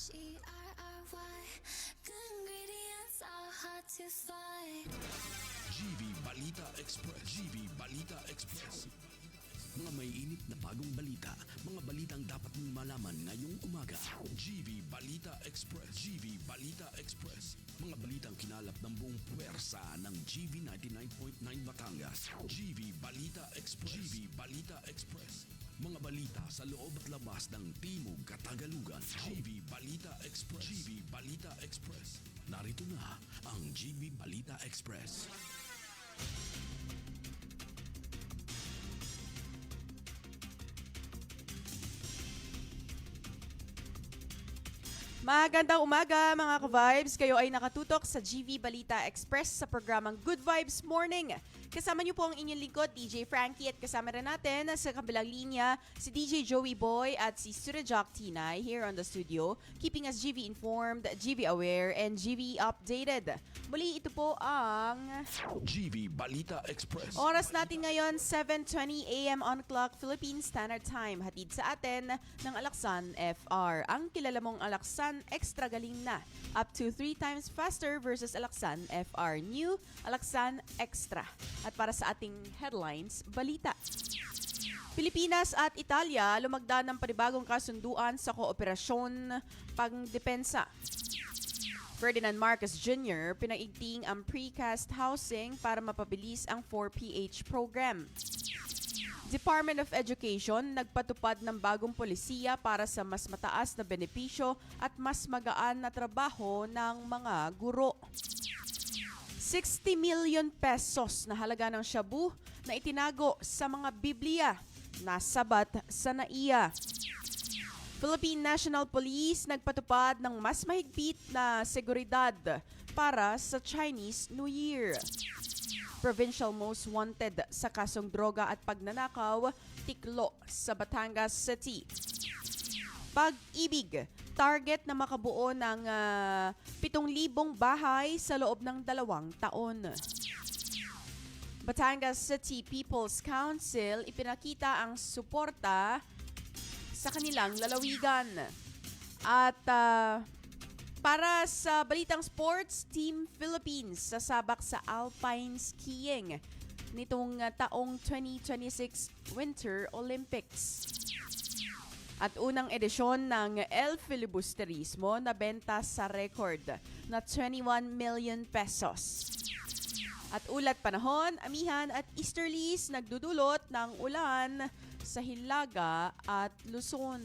G-R-R-Y, good ingredients are hard to find. GV Balita Express. GV Balita Express. Mga may init na bagong balita. Mga balitang dapat mong malaman ngayong umaga. GV Balita Express. GV Balita Express. Mga balitang kinalap ng buong puwersa ng GV 99.9 Batangas. GV Balita Express. GV Balita Express. Mga balita sa loob at labas ng Timog Katagalugan. GV Balita Express. GV Balita Express. Narito na ang GV Balita Express. Magandang umaga mga ka-vibes. Kayo ay nakatutok sa GV Balita Express sa programang Good Vibes Morning. Kasama niyo po ang inyong lingkod, DJ Frankie, at kasama rin natin sa kabilang linya si DJ Joey Boy at si Surajak Tinay here on the studio, keeping us GV informed, GV aware, and GV updated. Muli ito po ang GV Balita Express. oras natin ngayon, 7:20 AM on clock, Philippine Standard Time. Hatid sa atin ng Alaksan FR. Ang kilala mong Alaksan extra galing na. Up to 3 times faster versus Alaksan FR. New Alaksan Extra. At para sa ating headlines, balita. Pilipinas at Italia lumagda ng panibagong kasunduan sa kooperasyon pangdepensa. Ferdinand Marcos Jr. pinaigting ang precast housing para mapabilis ang 4PH program. Department of Education nagpatupad ng bagong polisiya para sa mas mataas na benepisyo at mas magaan na trabaho ng mga guro. 60 million pesos na halaga ng shabu na itinago sa mga Biblia nasabat sa NAIA. Philippine National Police nagpatupad ng mas mahigpit na seguridad para sa Chinese New Year. Provincial Most Wanted sa kasong droga at pagnanakaw, tiklo sa Batangas City. Pag-ibig, target na makabuo ng 7,000 bahay sa loob ng 2 taon. Batangas City People's Council ipinakita ang suporta sa kanilang lalawigan. At para sa balitang sports, Team Philippines sasabak sa Alpine Skiing nitong taong 2026 Winter Olympics. At unang edisyon ng El Filibusterismo na benta sa record na 21 million pesos. At ulat panahon, amihan at easterlies nagdudulot ng ulan sa Hilaga at Luzon.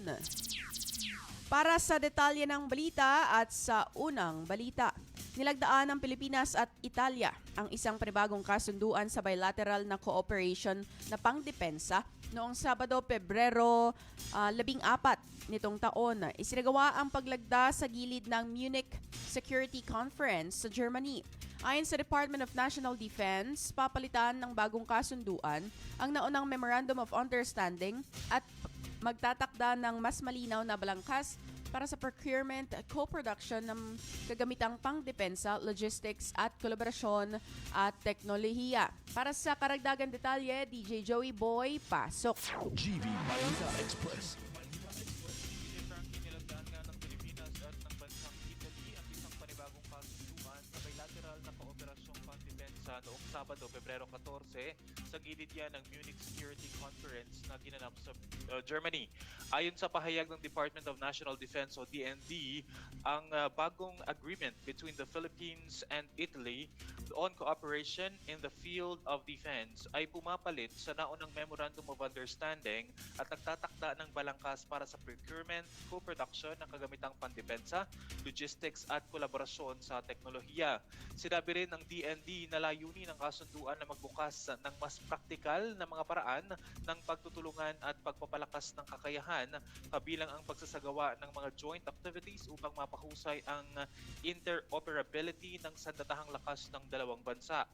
Para sa detalye ng balita at sa unang balita, nilagdaan ng Pilipinas at Italia ang isang panibagong kasunduan sa bilateral na cooperation na pangdepensa noong Sabado, Pebrero 14 nitong taon. Isinagawa ang paglagda sa gilid ng Munich Security Conference sa Germany. Ayon sa Department of National Defense, papalitan ng bagong kasunduan ang naunang Memorandum of Understanding at magtatakda ng mas malinaw na balangkas para sa procurement at co-production ng kagamitang pangdepensa, logistics at kolaborasyon at teknolohiya. Para sa karagdagang detalye, DJ Joey Boy, pasok. GV Balita Express. DJ Frankie, nilagdaan nga ng Pilipinas at ng bansang Italy ang isang panibagong kasunduan sa bilateral na kooperasyong pangdepensa noong Sabado, Pebrero 14 sa gilid yan ng Munich Security Conference na ginanap sa Germany. Ayon sa pahayag ng Department of National Defense o DND, ang bagong agreement between the Philippines and Italy on cooperation in the field of defense ay pumapalit sa naunang Memorandum of Understanding at nagtatakda ng balangkas para sa procurement, co-production ng kagamitang pandepensa, logistics at kolaborasyon sa teknolohiya. Sinabi rin ng DND na layunin ng kasunduan na magbukas ng mas praktikal na mga paraan ng pagtutulungan at pagpapalakas ng kakayahan kabilang ang pagsasagawa ng mga joint activities upang mapahusay ang interoperability ng sandatahang lakas ng dalawang bansa.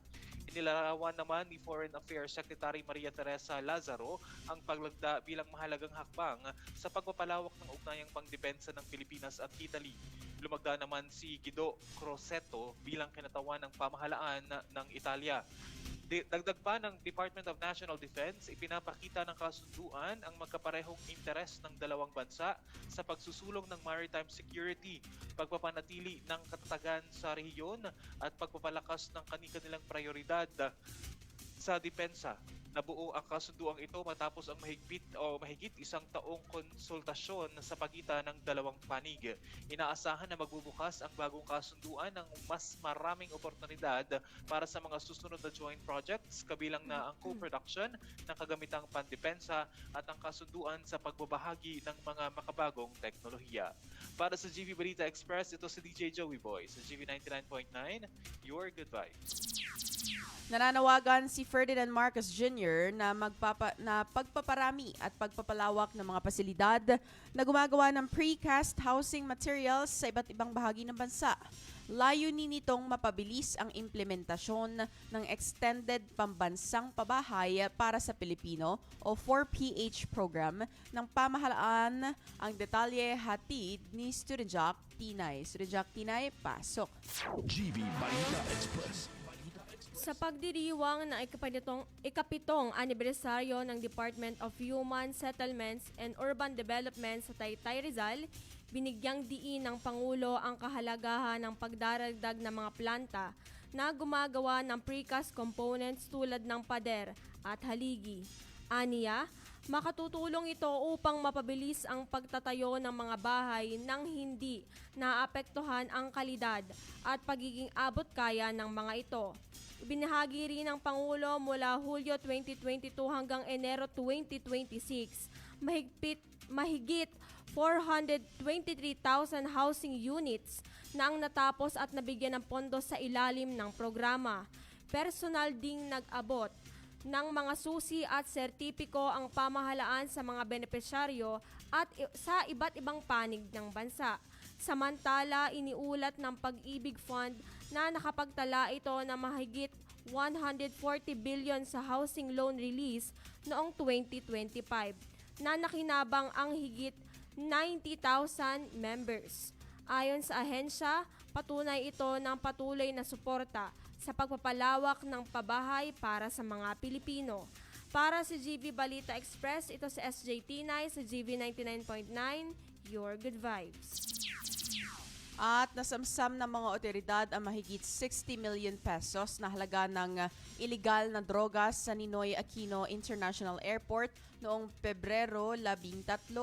Inilarawan naman ni Foreign Affairs Secretary Maria Teresa Lazaro ang paglagda bilang mahalagang hakbang sa pagpapalawak ng ugnayang pangdepensa ng Pilipinas at Italy. Lumagda naman si Guido Crosetto bilang kinatawan ng pamahalaan ng Italia. Dagdag pa ng Department of National Defense, ipinapakita ng kasunduan ang magkaparehong interes ng dalawang bansa sa pagsusulong ng maritime security, pagpapanatili ng katatagan sa rehiyon at pagpapalakas ng kanilang prioridad sa depensa. Nabuo ang kasunduang ito matapos ang mahigit isang taong konsultasyon sa pagitan ng dalawang panig. Inaasahan na magbubukas ang bagong kasunduan ng mas maraming oportunidad para sa mga susunod na joint projects, kabilang na ang co-production ng kagamitang pandepensa at ang kasunduan sa pagbabahagi ng mga makabagong teknolohiya. Para sa GV Balita Express, ito si DJ Joey Boy sa GV 99.9, Your Good Vibes. Nananawagan si Ferdinand Marcos Jr. na pagpaparami at pagpapalawak ng mga pasilidad na gumagawa ng precast housing materials sa iba't ibang bahagi ng bansa. Layunin nitong mapabilis ang implementasyon ng Extended Pambansang Pabahay para sa Pilipino o 4PH program ng pamahalaan. Ang detalye hatid ni Student Jock Tinay. Student Jock Tinay, pasok. GV Balita Express. Sa pagdiriwang ng ikapitong anibersaryo ng Department of Human Settlements and Urban Development sa Taytay Rizal, binigyang diin ng Pangulo ang kahalagahan ng pagdaragdag ng mga planta na gumagawa ng precast components tulad ng pader at haligi. Aniya, makatutulong ito upang mapabilis ang pagtatayo ng mga bahay nang hindi naapektuhan ang kalidad at pagiging abot kaya ng mga ito. Ibinahagi rin ng Pangulo mula Hulyo 2022 hanggang Enero 2026, mahigit 423,000 housing units na ang natapos at nabigyan ng pondo sa ilalim ng programa. Personal ding nag-abot ng mga susi at sertipiko ang pamahalaan sa mga benepisyaryo at sa iba't ibang panig ng bansa. Samantala, iniulat ng Pag-ibig Fund na nakapagtala ito na mahigit 140 billion sa housing loan release noong 2025 na nakinabang ang higit 90,000 members. Ayon sa ahensya, patunay ito ng patuloy na suporta sa pagpapalawak ng pabahay para sa mga Pilipino. Para sa GV Balita Express, ito si SJ Tinay sa GV 99.9, Your Good Vibes. At nasamsam ng mga otoridad ang mahigit 60 million pesos na halaga ng iligal na drogas sa Ninoy Aquino International Airport noong Pebrero 13.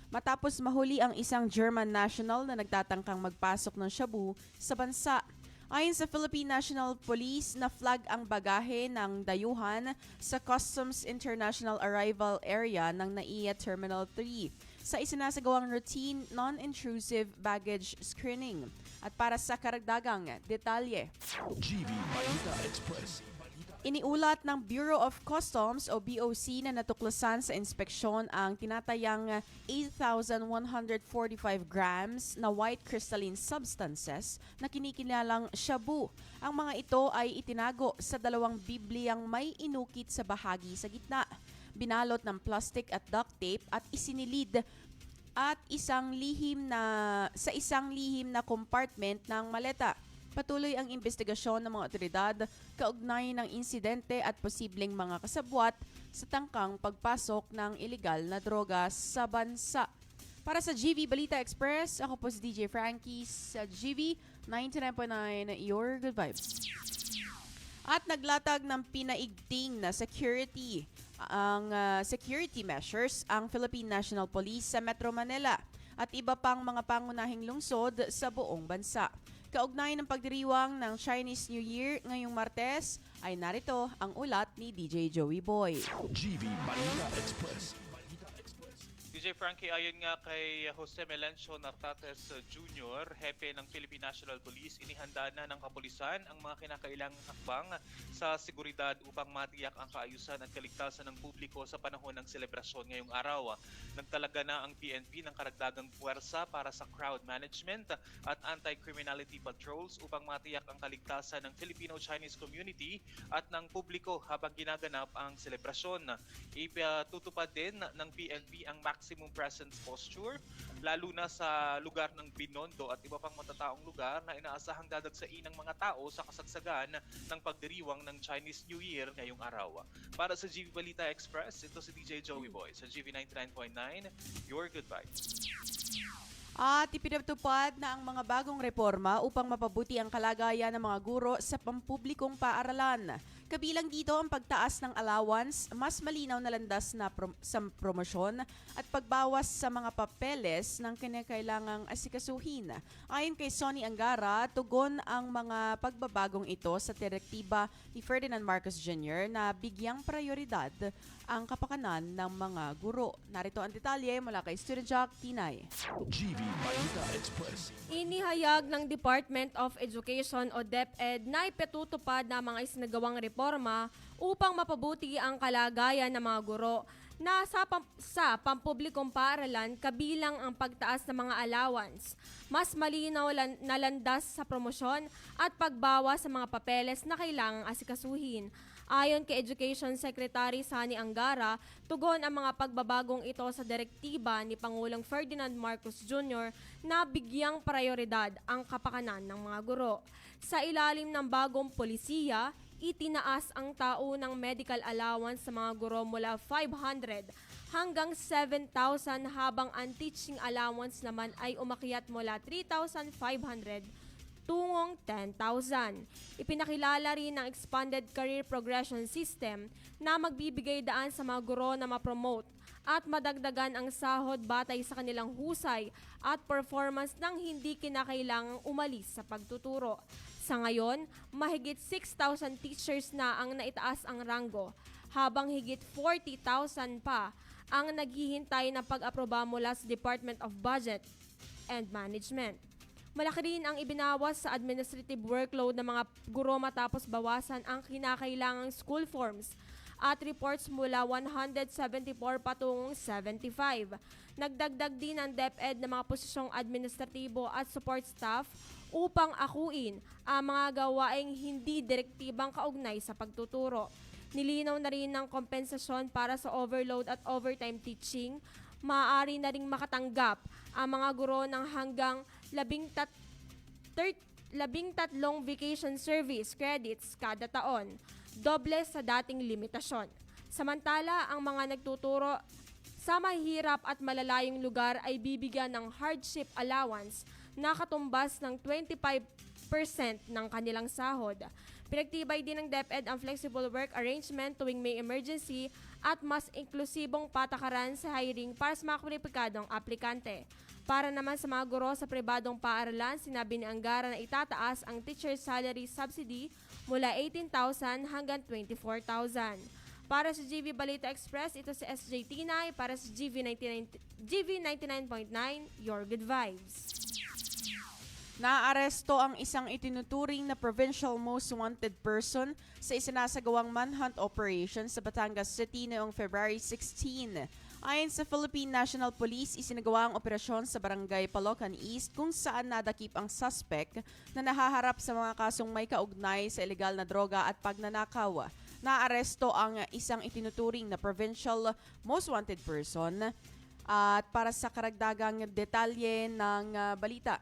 Matapos mahuli ang isang German national na nagtatangkang magpasok ng shabu sa bansa. Ayon sa Philippine National Police, na-flag ang bagahe ng dayuhan sa Customs International Arrival Area ng NAIA Terminal 3 sa isinasagawang routine non-intrusive baggage screening. At para sa karagdagang detalye, GV Balita Express. iniulat ng Bureau of Customs o BOC na natuklasan sa inspeksyon ang tinatayang 8,145 grams na white crystalline substances na kinikilalang shabu. Ang mga ito ay itinago sa dalawang bibliyang may inukit sa bahagi sa gitna, binalot ng plastic at duct tape at isinilid at isang lihim na compartment ng maleta. Patuloy ang investigasyon ng mga otoridad kaugnay ng insidente at posibleng mga kasabwat sa tangkang pagpasok ng ilegal na droga sa bansa. Para sa GV Balita Express, ako po si DJ Frankie sa GV 99.9, Your Good Vibes. At naglatag ng pinaigting na security measures ang Philippine National Police sa Metro Manila at iba pang mga pangunahing lungsod sa buong bansa. Kaugnay ng pagdiriwang ng Chinese New Year ngayong Martes, ay narito ang ulat ni DJ Joey Boy. GV Balita Express. DJ Frankie, ayon nga kay Jose Melencio Nartates Jr., hepe ng Philippine National Police, inihanda na ng kapulisan ang mga kinakailangang hakbang sa seguridad upang matiyak ang kaayusan at kaligtasan ng publiko sa panahon ng selebrasyon ngayong araw. Nagtalaga na ang PNP ng karagdagang puwersa para sa crowd management at anti-criminality patrols upang matiyak ang kaligtasan ng Filipino-Chinese community at ng publiko habang ginaganap ang selebrasyon. Ipatutupad din ng PNP ang maximum presence posture lalo na sa lugar ng Binondo at iba pang matataong lugar na inaasahang dadagsain ng mga tao sa kasagsagan ng pagdiriwang ng Chinese New Year ngayong araw. Para sa GV Balita Express, ito si DJ Joey Boy sa GV 99.9, your good vibes. At ipinatupad na ang mga bagong reforma upang mapabuti ang kalagayan ng mga guro sa pampublikong paaralan. Kabilang dito ang pagtaas ng allowance, mas malinaw na landas na sa promosyon at pagbawas sa mga papeles ng kinakailangang asikasuhin. Ayon kay Sonny Angara, tugon ang mga pagbabagong ito sa direktiba ni Ferdinand Marcos Jr. na bigyang prioridad ang kapakanan ng mga guro. Narito ang detalye mula kay Student Jock Tinay. GV Balita Express. Inihayag ng Department of Education o DepEd na ipatutupad na mga isinagawang reforma upang mapabuti ang kalagayan ng mga guro na sa pampublikong paaralan kabilang ang pagtaas ng mga allowance, mas malinaw na landas sa promosyon at pagbawas sa mga papeles na kailangang asikasuhin. Ayon kay Education Secretary Sani Angara, tugon ang mga pagbabagong ito sa direktiba ni Pangulong Ferdinand Marcos Jr. na bigyang prioridad ang kapakanan ng mga guro. Sa ilalim ng bagong polisiya, itinaas ang taunang medical allowance sa mga guro mula 500 hanggang 7,000 habang ang teaching allowance naman ay umakyat mula 3,500 tungong 10,000. Ipinakilala rin ng Expanded Career Progression System na magbibigay daan sa mga guro na ma-promote at madagdagan ang sahod batay sa kanilang husay at performance nang hindi kinakailangang umalis sa pagtuturo. Sa ngayon, mahigit 6,000 teachers na ang naitaas ang ranggo, habang higit 40,000 pa ang naghihintay na pag-aproba mula sa Department of Budget and Management. Malaki rin ang ibinawas sa administrative workload ng mga guro matapos bawasan ang kinakailangang school forms at reports mula 174 patungong 75. Nagdagdag din ang DepEd ng mga posisyong administratibo at support staff upang akuin ang mga gawaing hindi direktibang kaugnay sa pagtuturo. Nilinaw na rin ng kompensasyon para sa overload at overtime teaching. Maaari na ring makatanggap ang mga guro ng hanggang 13 vacation service credits kada taon, doble sa dating limitasyon. Samantala, ang mga nagtuturo sa mahirap at malalayong lugar ay bibigyan ng hardship allowance na katumbas ng 25% ng kanilang sahod. Pinagtibay din ng DepEd ang flexible work arrangement tuwing may emergency at mas inklusibong patakaran sa hiring para sa mga kwalipikadong aplikante. Para naman sa mga guro sa pribadong paaralan, sinabi ni Angara na itataas ang teacher salary subsidy mula 18,000 hanggang 24,000. Para sa GV Balita Express, ito si SJ Tinay para sa GV 99.9, Your Good Vibes. Naaresto ang isang itinuturing na provincial most wanted person sa isinasagawang manhunt operation sa Batangas City noong February 16. Ayon sa Philippine National Police, isinagawa ang operasyon sa Barangay Palocan East kung saan nadakip ang suspect na nahaharap sa mga kasong may kaugnay sa ilegal na droga at pagnanakaw. Naaresto ang isang itinuturing na provincial most wanted person at para sa karagdagang detalye ng balita.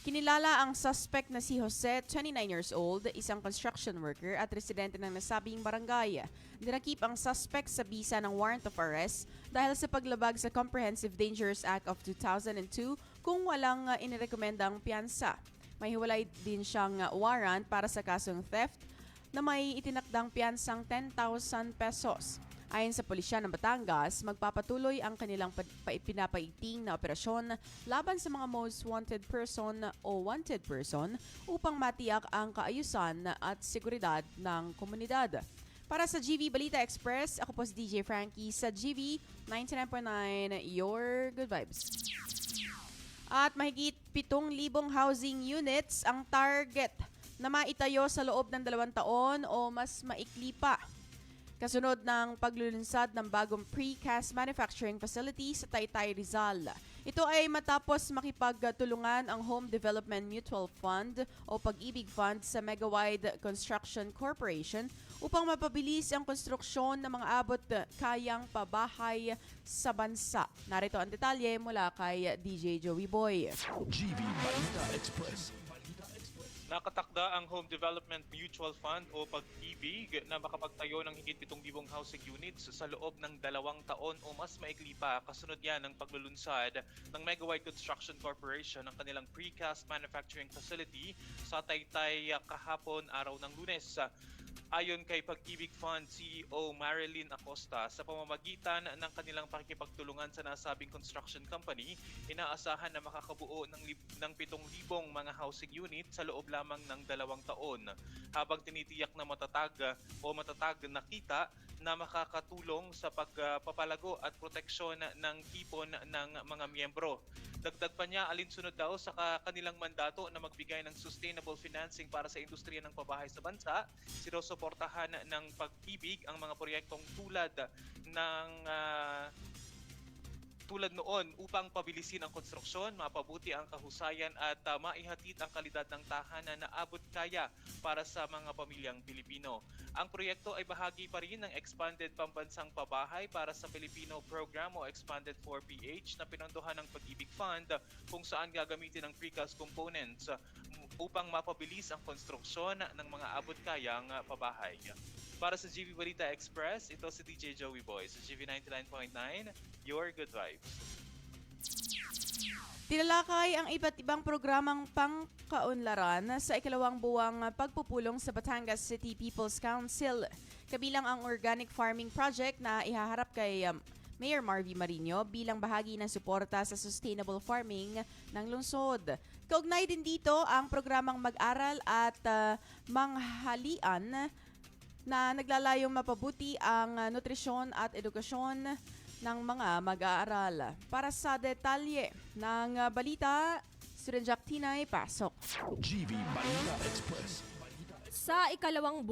Kinilala ang suspect na si Jose, 29 years old, isang construction worker at residente ng nasabing barangay. Dinakip ang suspect sa bisa ng warrant of arrest dahil sa paglabag sa Comprehensive Dangerous Act of 2002 kung walang inirekomendang piyansa. May hiwalay din siyang warrant para sa kasong theft na may itinakdang piyansang 10,000 pesos. Ayon sa pulisya ng Batangas, magpapatuloy ang kanilang pinapaiting na operasyon laban sa mga most wanted person o wanted person upang matiyak ang kaayusan at seguridad ng komunidad. Para sa GV Balita Express, ako po si DJ Frankie sa GV 99.9, Your Good Vibes. At mahigit 7,000 housing units ang target na maitayo sa loob ng 2 taon o mas maikli pa. Kasunod ng paglulunsad ng bagong precast manufacturing facility sa Taytay, Rizal. Ito ay matapos makipagtulungan ang Home Development Mutual Fund o Pag-ibig Fund sa Megawide Construction Corporation upang mapabilis ang konstruksyon ng mga abot kayang pabahay sa bansa. Narito ang detalye mula kay DJ Joey Boy. GV Balita Express. Nakatakda ang Home Development Mutual Fund o Pag-ibig na makapagtayo ng higit 7,000 housing units sa loob ng 2 taon o mas maikli pa kasunod yan ng paglulunsad ng Megawide Construction Corporation ng kanilang precast manufacturing facility sa Taytay kahapon araw ng Lunes. Ayon kay Pag-ibig Fund CEO Marilyn Acosta, sa pamamagitan ng kanilang pakikipagtulungan sa nasabing construction company, inaasahan na makakabuo ng 7,000 mga housing unit sa loob lamang ng 2 taon, habang tinitiyak na matatag na kita na makakatulong sa pagpapalago at proteksyon ng tipon ng mga miyembro. Dagdag pa niya, alinsunod daw sa kanilang mandato na magbigay ng sustainable financing para sa industriya ng pabahay sa bansa, sinusuportahan ng Pag-ibig ang mga proyektong tulad noon upang pabilisin ang konstruksyon, mapabuti ang kahusayan at maihatid ang kalidad ng tahanan na abot kaya para sa mga pamilyang Pilipino. Ang proyekto ay bahagi pa rin ng Expanded Pambansang Pabahay para sa Pilipino Program o Expanded 4PH na pinondohan ng Pag-ibig Fund kung saan gagamitin ang precast components upang mapabilis ang konstruksyon ng mga abot kayang pabahay. Para sa GV Balita Express, ito si DJ Joey Boy sa GV 99.9, Your Good Vibes. Tinalakay ang iba't ibang programang pangkaunlaran sa ikalawang buwang pagpupulong sa Batangas City People's Council. Kabilang ang organic farming project na ihaharap kay Mayor Marvy Marino bilang bahagi ng suporta sa sustainable farming ng lungsod. Kaugnay din dito ang programang Mag-aral at Manghalian na naglalayong mapabuti ang nutrisyon at edukasyon ng mga mag-aaral. Para sa detalye ng balita, Student Jack Tinay, pasok. GV Balita Express. Sa ikalawang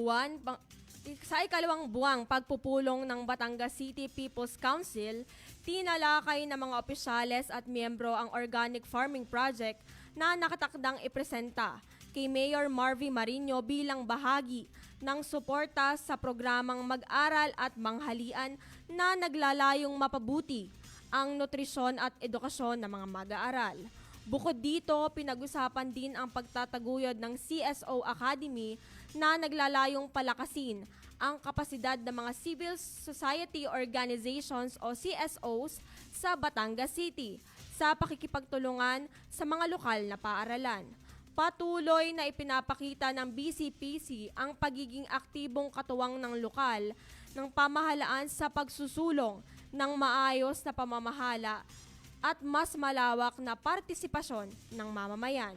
buwang pagpupulong ng Batangas City People's Council, tinalakay ng mga opisyales at miyembro ang organic farming project na nakatakdang ipresenta kay Mayor Marvy Marino bilang bahagi ng suporta sa programang Mag-aral at Manghalian na naglalayong mapabuti ang nutrisyon at edukasyon ng mga mag-aaral. Bukod dito, pinag-usapan din ang pagtataguyod ng CSO Academy na naglalayong palakasin ang kapasidad ng mga civil society organizations o CSOs sa Batangas City sa pakikipagtulungan sa mga lokal na paaralan. Patuloy na ipinapakita ng BCPC ang pagiging aktibong katuwang ng lokal ng pamahalaan sa pagsusulong ng maayos na pamamahala at mas malawak na partisipasyon ng mamamayan.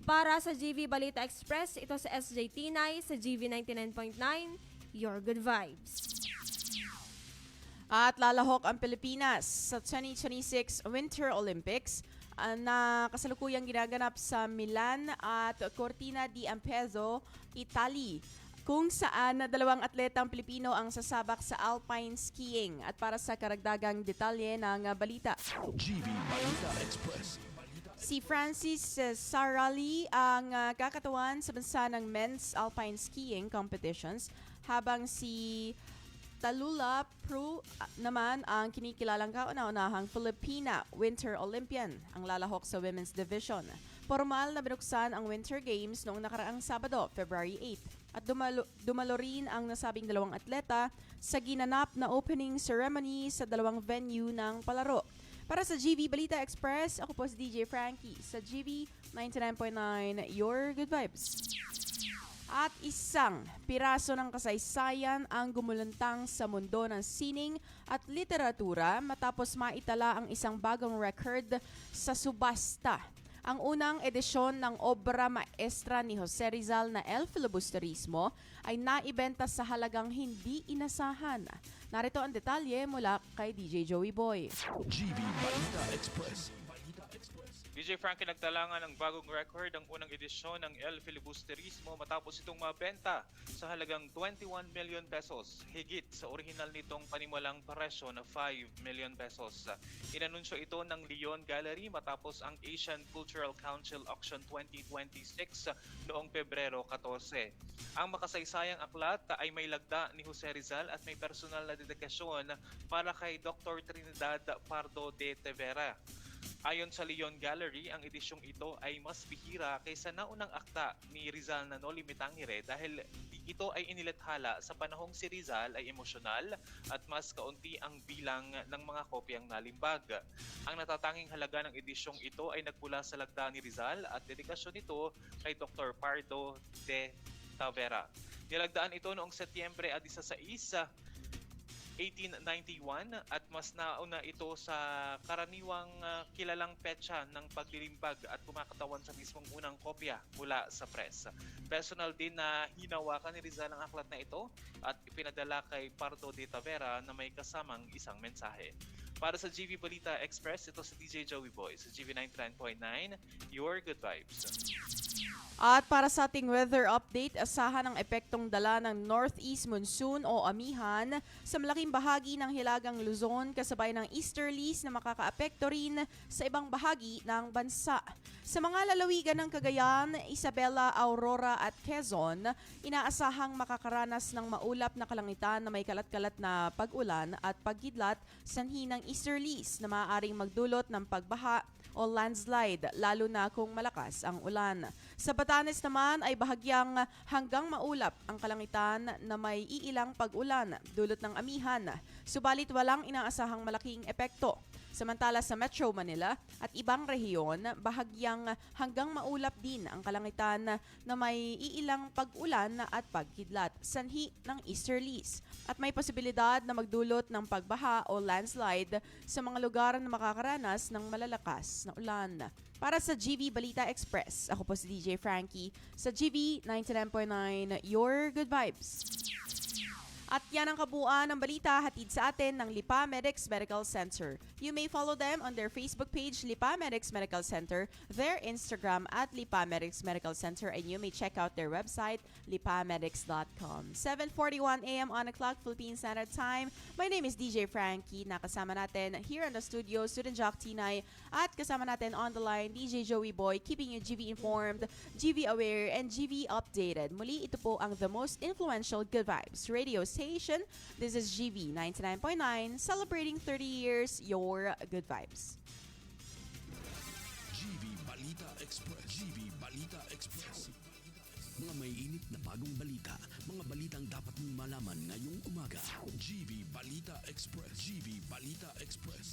Para sa GV Balita Express, ito sa SJ Tinay sa GV 99.9, Your Good Vibes. At lalahok ang Pilipinas sa 2026 Winter Olympics na kasalukuyang ginaganap sa Milan at Cortina d'Ampezzo, Italy, kung saan 2 atletang Pilipino ang sasabak sa alpine skiing. At para sa karagdagang detalye ng balita, GV Balita Express. si Francis Sarali ang kakatawan sa bansa ng men's alpine skiing competitions, habang si Talula Prue naman ang kinikilalang kauna-unahang Filipina Winter Olympian ang lalahok sa women's division. Formal na binuksan ang Winter Games noong nakaraang Sabado, February 8, at dumalo rin ang nasabing 2 atleta sa ginanap na opening ceremony sa 2 venue ng palaro. Para sa GV Balita Express, ako po si DJ Frankie sa GV 99.9, Your Good Vibes. At isang piraso ng kasaysayan ang gumulantang sa mundo ng sining at literatura matapos maitala ang isang bagong record sa subasta. Ang unang edisyon ng obra maestra ni Jose Rizal na El Filibusterismo ay naibenta sa halagang hindi inasahan. Narito ang detalye mula kay DJ Joey Boy. GV Balita Express. Di DJ Frankie nagtalangan ng bagong record ang unang edisyon ng El Filibusterismo matapos itong mabenta sa halagang 21 million pesos, higit sa orihinal nitong panimulang presyo na 5 million pesos. Inanunsyo ito ng Leon Gallery matapos ang Asian Cultural Council Auction 2026 noong Pebrero 14. Ang makasaysayang aklat ay may lagda ni Jose Rizal at may personal na dedikasyon para kay Dr. Trinidad Pardo de Tevera. Ayon sa Leon Gallery, ang edisyong ito ay mas bihira kaysa naunang akta ni Rizal na Noli Me Tangere dahil ito ay inilathala sa panahong si Rizal ay emosyonal at mas kaunti ang bilang ng mga kopyang nalimbag. Ang natatanging halaga ng edisyong ito ay nagmula sa lagda ni Rizal at dedikasyon nito kay Dr. Pardo de Tavera. Nilagdaan ito noong Setyembre 16, 1891 at mas nauna ito sa karaniwang kilalang petsa ng paglilimbag at kumakatawan sa mismong unang kopya mula sa press. Personal din na hinawakan ni Rizal ang aklat na ito at ipinadala kay Pardo de Tavera na may kasamang isang mensahe. Para sa GV Balita Express, ito si DJ Joey Boy sa GV 99.9, Your Good Vibes. At para sa ating weather update, asahan ang epektong dala ng northeast monsoon o amihan sa malaking bahagi ng Hilagang Luzon kasabay ng easterlies na makakaapekto rin sa ibang bahagi ng bansa. Sa mga lalawigan ng Cagayan, Isabela, Aurora at Quezon, inaasahang makakaranas ng maulap na kalangitan na may kalat-kalat na pag-ulan at pagkidlat sanhi ng easterlies na maaaring magdulot ng pagbaha o landslide, lalo na kung malakas ang ulan. Sa Batanes naman ay bahagyang hanggang maulap ang kalangitan na may iilang pag-ulan dulot ng amihan, subalit walang inaasahang malaking epekto. Samantala sa Metro Manila at ibang rehiyon, bahagyang hanggang maulap din ang kalangitan na may iilang pag-ulan at pagkidlat, sanhi ng easterlies. At may posibilidad na magdulot ng pagbaha o landslide sa mga lugar na makakaranas ng malalakas na ulan. Para sa GV Balita Express, ako po si DJ Frankie sa GV 99.9, Your Good Vibes. At yan ang kabuuan ng balita hatid sa atin ng Lipa Medics Medical Center. You may follow them on their Facebook page, Lipa Medics Medical Center, their Instagram at Lipa Medics Medical Center, and you may check out their website, lipamedics.com. 7:41 a.m. on the clock, Philippine Standard Time. My name is DJ Frankie. Nakasama natin here in the studio, Student Jock Tinay, at kasama natin on the line, DJ Joey Boy, keeping you GV informed, GV aware, and GV updated. Muli, ito po ang the most influential Good Vibes radio station. This is GV 99.9, celebrating 30 years, your Good Vibes. GV Balita Express. GV Balita Express. Mga may init na bagong balita. Mga balitang dapat mong malaman ngayong umaga. GV Balita Express. GV Balita Express.